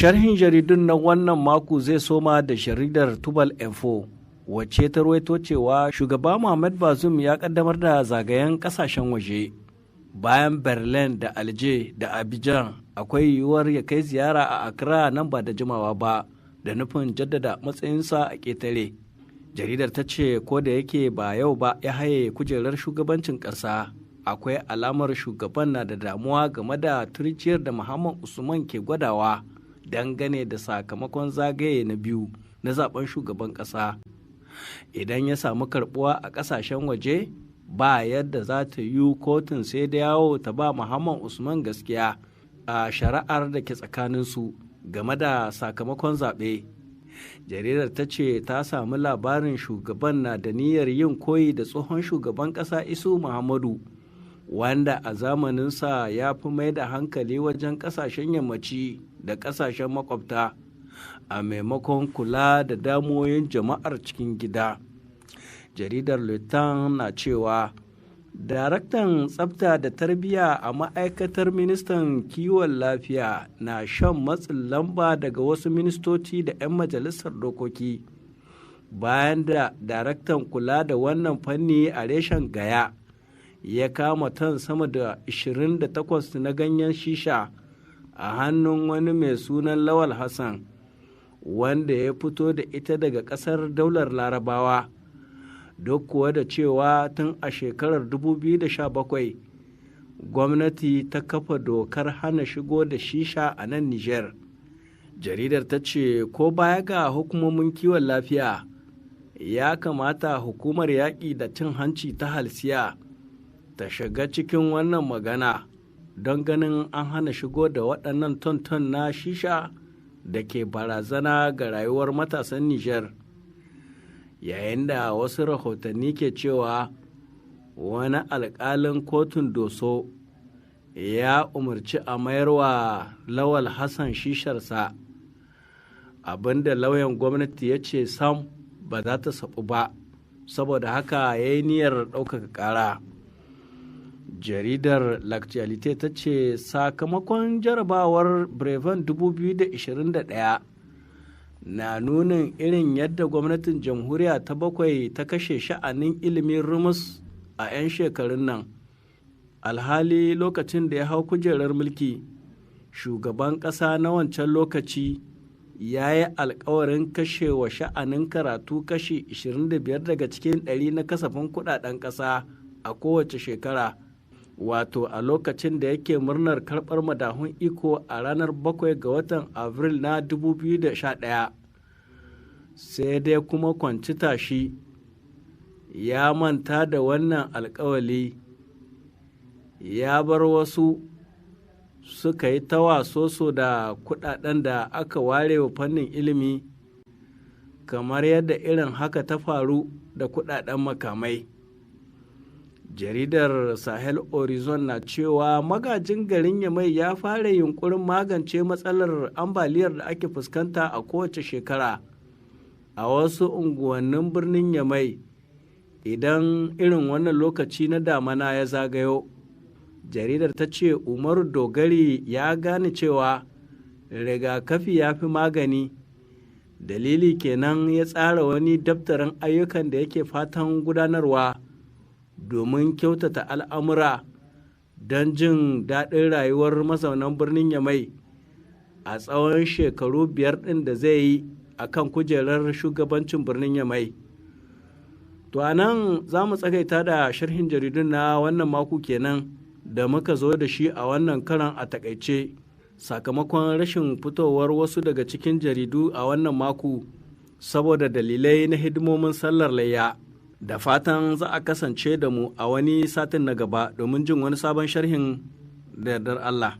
Sharhin jaridun na wannan mako zai soma da jaridar Tubal Info, wacce ta rawaito cewa shugaba Muhammad Bazoum ya kaddamar da zagayen kasashen waje. Bayan Berlin da Alger da Abidjan, akwai yiwuwar ya kai ziyara a Accra nan ba da jimawa ba, da nufin jaddada matsayinsa a ƙetare. Jaridar ta ce ko da yake ba yau ba ya haye kujerar shugabancin ƙasa, akwai alamar shugaban na da damuwa game da turjiyar da Muhammad Usman ke gwadawa dangane da sakamakon zagaye na biyu na zaben shugaban ƙasa. Idan ya samu karbuwa a ƙasashen waje, ba yadda za ta yi kotun sai da yawo ta ba Muhammad Usman gaskiya a shari'ar da ke tsakaninsu game da sakamakon zaɓe. Jaridar ta ce ta samu labarin shugaban na da niyyar yin koyi da tsohon shugaban ƙasa Isu Muhammadu, wanda a zamaninsa ya fi mai da hankali wajen ƙasashen yammaci da ƙasashen makwabta a maimakon kula da damuwoyin jama'ar cikin gida. Jaridar Lutan na cewa daraktan tsafta da tarbiyya a ma'aikatar ministan kiwon lafiya na shan matsin lamba daga wasu ministoci da 'yan majalisar dokoki bayan da daraktan kula da wannan fanni a reshen Gaya ya kama tan sama da 28 na ganyen shisha a hannun wani mai sunan Lawal Hassan, wanda ya fito da ita daga ƙasar daular Larabawa. Duk kuwa da cewa tun a shekarar 2017 gwamnati ta kafa dokar hana shigo da shisha a nan Nijar. Jaridar ta ce ko baya ga hukumomin kiwon lafiya, ya kamata hukumar yaƙi da cin hanci ta halsiya ta shiga cikin wannan magana don ganin an hana shigo da waɗannan ton-ton na shisha da ke barazana ga rayuwar matasan Nijar. Yayin da wasu rahotanni ke cewa wani alƙalin kotun Doso ya umarci a mayarwa Lawal Hassan shisharsa, abinda lauyan gwamnati ya ce sam ba za ta saɓu ba, saboda haka ya yi niyyar ɗaukaka ƙara. Jaridar L'Actualité ta ce sakamakon jarabawar Breven 2021 na nunin irin yadda gwamnatin jamhuriya ta bakwai ta kashe sha'anin ilimin rumus a 'yan shekarun nan. Alhali lokacin da ya hau kujerar mulki, shugaban ƙasa na wancan lokaci ya yi alkawarin kashe wa sha'anin karatu kashi 25 daga cikin 100 na kasafin kudaden ƙasa a kowace shekara, wato a lokacin da yake murnar karɓar madahun iko a ranar 7 ga watan Abril na 2011. Sai dai kuma kwanci tashi ya manta da wannan alkawali, ya bar wasu suka yi tawasoso da kudaden da aka ware wa fannin ilimi, kamar yadda irin haka ta faru da kudaden makamai. Jaridar Sahel Horizon na cewa magajin garin Yamai ya fara yunkurin magance matsalar ambaliyar da ake fuskanta a kowace shekara a wasu unguwannin birnin Yamai idan irin wannan lokaci na damana ya zagayo. Jaridar ta ce Umaru Dogari ya gane cewa rigakafi ya fi magani, dalili kenan ya tsara wani daftarin ayyukan da yake fatan gudanarwa domin kyautata al'amura don jin daɗin rayuwar mazaunan birnin Yamai a tsawon shekaru 5 ɗin da zai yi a kan kujerar shugabancin birnin Yamai. To a nan za mu tsagaita da sharhin jaridun na wannan mako kenan da muka zo da shi a wannan karan a takaice, sakamakon rashin fitowar wasu daga cikin jaridu a wannan mako saboda dalilai na hidimomin sallar layya. Da fatan za a kasance da mu a wani satin na gaba domin jin wani sabon sharhin da yardar Allah.